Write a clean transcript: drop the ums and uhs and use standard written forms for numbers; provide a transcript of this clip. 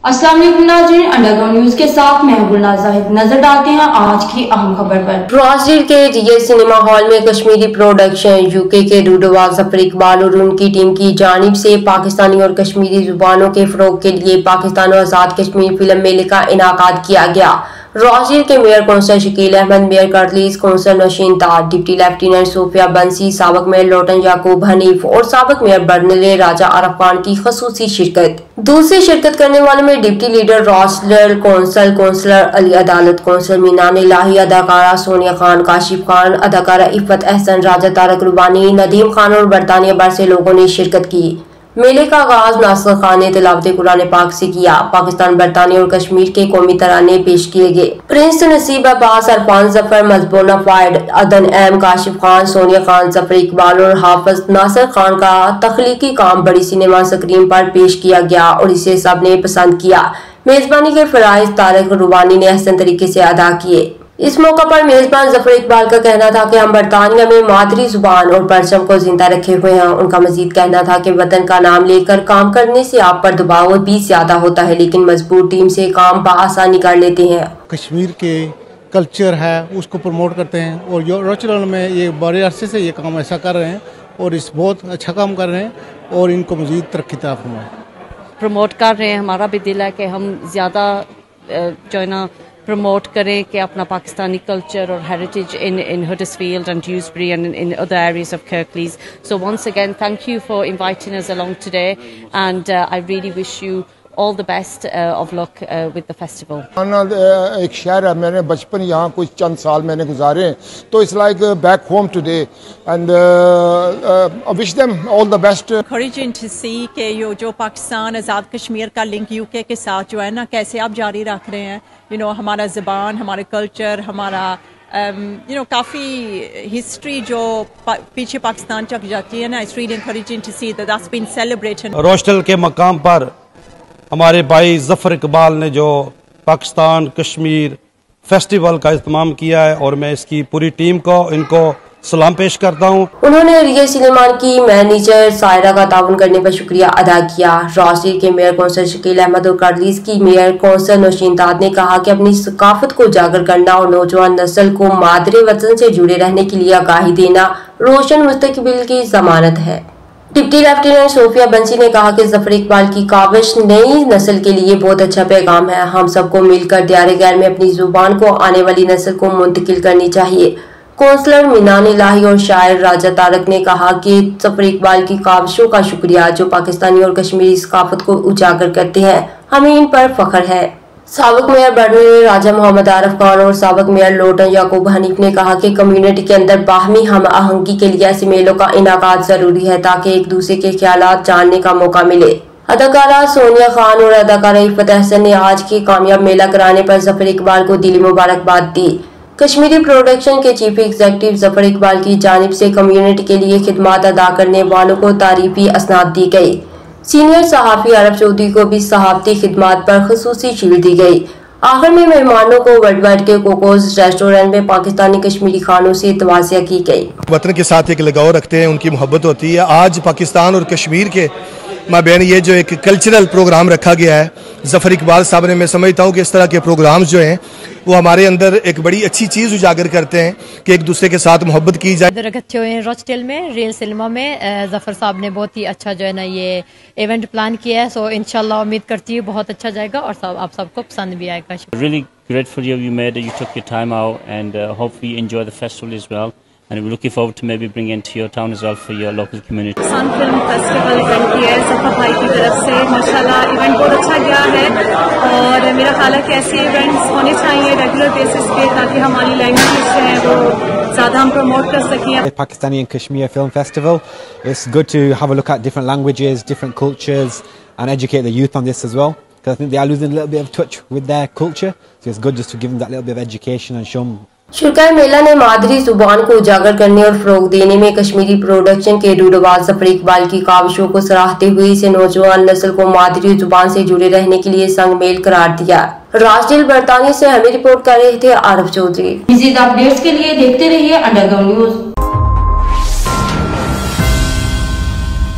अस्सलाम वालेकुम नाज़रीन, अंडरग्राउंड न्यूज के साथ मैं गुलनाज़ ज़ाहिद। नजर डालते हैं आज की अहम खबर पर। राजगीर के रियल सिनेमा हॉल में कश्मीरी प्रोडक्शन यूके के डूडोबाज जफर इकबाल और उनकी टीम की जानिब से पाकिस्तानी और कश्मीरी जुबानों के फरोग के लिए पाकिस्तान और आजाद कश्मीर फिल्म मेले का इनाकाद किया गया। राजगीर के mayor council Shakeel Ahmed, mayor करलीस कौंसल नशीन तार, डिप्टी लेफ्टिनेंट सोफिया बंसी, साबक मेयर लोटन याकूब हनीफ और साबक मेयर बर्नले राजा आरफ खान की खसूसी शिरकत। दूसरे शिरकत करने वालों में डिप्टी लीडर राजगीर council, councillor Ali Adalat, council मीनान इलाही, अदाकारा सोनिया खान, काशिफ खान, अदाकारा इफ़त अहसन, राजा तारक रुबानी, नदीम खान और बरतानिया भर से लोगों ने शिरकत की। मेले का आगाज नासिर खान ने तिलावत कुरान पाक से किया। पाकिस्तान, बरतानिया और कश्मीर के कौमी तराने पेश किए गए। प्रिंस नसीब अब्बास, अरफान जफर, मजबूना फायड, अदन एम, काशिफ खान, सोनिया खान, जफर इकबाल और हाफिज नासिर खान का तख्लीकी काम बड़ी सिनेमा स्क्रीन पर पेश किया गया और इसे सबने पसंद किया। मेजबानी के फराइज तारक रुबानी ने अहसन तरीके से अदा किए। इस मौका पर मेजबान जफर इकबाल का कहना था कि हम बरतानिया में मादरी जुबान और परचम को जिंदा रखे हुए हैं। उनका मजीद कहना था कि वतन का नाम लेकर काम करने से आप पर दबाव भी ज्यादा होता है, लेकिन मजबूत टीम से काम बआसानी कर लेते हैं। कश्मीर के कल्चर है उसको प्रमोट करते हैं और रोचलन में ये बड़े अरसे से ये काम ऐसा कर रहे हैं और इस बहुत अच्छा काम कर रहे हैं और इनको मजीद तरक्की प्रमोट कर रहे हैं। हमारा भी दिल है कि हम ज़्यादा जो है ना प्रमोट करें कि अपना पाकिस्तानी कल्चर और heritage in Huddersfield and Dewsbury and in other areas of Kirklees. So once again, thank you for inviting us along today, and I really wish you all the best of luck with the festival. एक शहर है, मैंने बचपन यहाँ कुछ चंद साल मैंने गुजारे हैं, तो it's like back home today, and I wish them all the best. Encouraging to see कि यो जो पाकिस्तान आज़ाद कश्मीर का लिंक यूके के साथ जो है ना कैसे आप जारी रख रहे हैं। हमारा ज़बान, हमारे कल्चर, हमारा काफ़ी हिस्ट्री जो पीछे पाकिस्तान तक जाती है ना, it's really encouraging to see that that's been celebrated. रोस्टल के मकाम पर हमारे भाई जफर इकबाल ने जो पाकिस्तान कश्मीर फेस्टिवल का इत्माम किया है और मैं इसकी पूरी टीम को इनको सलाम पेश करता हूँ। उन्होंने रियल सिनेमा की मैनेजर सायरा का ताउन करने पर शुक्रिया अदा किया। राजगीर के मेयर कौंसल शकील अहमद और करलीस की मेयर कौंसल नौशीन ताद ने कहा कि अपनी सकाफत को उजागर करना और नौजवान नस्ल को मादरे वतन से जुड़े रहने के लिए आगाही देना रोशन मुस्तकबिल की जमानत है। डिप्टी लेफ्टिनेंट सोफिया बंसी ने कहा कि जफर इकबाल की काविश नई नस्ल के लिए बहुत अच्छा पैगाम है। हम सबको मिलकर दियारे गैर में अपनी जुबान को आने वाली नस्ल को मुंतकिल करनी चाहिए। कौंसलर मीनान इलाही और शायर राजा तारक ने कहा कि जफर इकबाल की काविशों का शुक्रिया जो पाकिस्तानी और कश्मीरी सकाफत को उजागर करते हैं, हमें इन पर फख्र है। साबक मेयर बर्नले राजा मोहम्मद आरफ खान और साबक मेयर लोटन याकूब हनीफ ने कहा कि कम्युनिटी के अंदर बाहमी हम आहंगी के लिए ऐसे मेलों का इनाकाद जरूरी है ताकि एक दूसरे के ख्यालात जानने का मौका मिले। अदाकारा सोनिया खान और अदाकारा इफ़त अहसन ने आज के कामयाब मेला कराने पर जफर इकबाल को दिली मुबारकबाद दी। कश्मीरी प्रोडक्शन के चीफ एग्जीक्यूटिव जफर इकबाल की जानिब से कम्युनिटी के लिए खिदमात अदा करने वालों को तारीफी असनाद दी गई। सीनियर सहाफी अरब चौधरी को भी सहाफती खिदमात पर खसूसी शील्ड दी गई। आखिर में मेहमानों को वर्ल्ड वाइड के कोकोस रेस्टोरेंट में पाकिस्तानी कश्मीरी खानों से तवासिया की गई। वतन के साथ एक लगाव रखते हैं, उनकी मोहब्बत होती है। आज पाकिस्तान और कश्मीर के माबैन ये जो एक कल्चरल प्रोग्राम रखा गया है जफर इकबाल साहब ने, मैं समझता हूँ कि इस तरह के प्रोग्राम्स जो हैं वो हमारे अंदर एक बड़ी अच्छी चीज़ उजागर करते हैं कि एक दूसरे के साथ मोहब्बत की जाए। इधर इकट्ठे हुए हैं रोस्टल में रियल सिनेमा में। जफर साहब ने बहुत ही अच्छा जो है ना ये इवेंट प्लान किया है, सो इंशाल्लाह उम्मीद करती हूँ बहुत अच्छा जाएगा और आप सबको पसंद भी आएगा। Really grateful you made it, you took your time out and hope we enjoy the festival as well. And we're looking forward to maybe bringing it to your town as well for your local community. Sun film festival event किया है सफा भाई की तरफ से, माशाल्लाह event बहुत अच्छा गया है और मेरा ख्याल है कि ऐसे इवेंट्स होने चाहिए रेगुलर बेसिस पे ताकि हमारी लैंग्वेज है वो ज़्यादा हम प्रमोट कर सकें। Pakistani and Kashmir Film Festival. It's good to have a look at different languages, different cultures and educate the youth on this as well. Because I think they are losing a little bit of touch with their culture. So it's good just to give them that little bit of education and show them. शुरकाए मेला ने मादरी जुबान को उजागर करने और फरोग देने में Kashmiri production के डूडोबाज जफर इकबाल की काविशों को सराहते हुए इसे नौजवान नस्ल को मादरी जुबान से जुड़े रहने के लिए संग मेल करार दिया। राजगीर बरतानिया से हमें रिपोर्ट कर रहे थे आरफ चौधरी। मज़ीद अपडेट्स के लिए देखते रहिए अंडरग्राउंड न्यूज।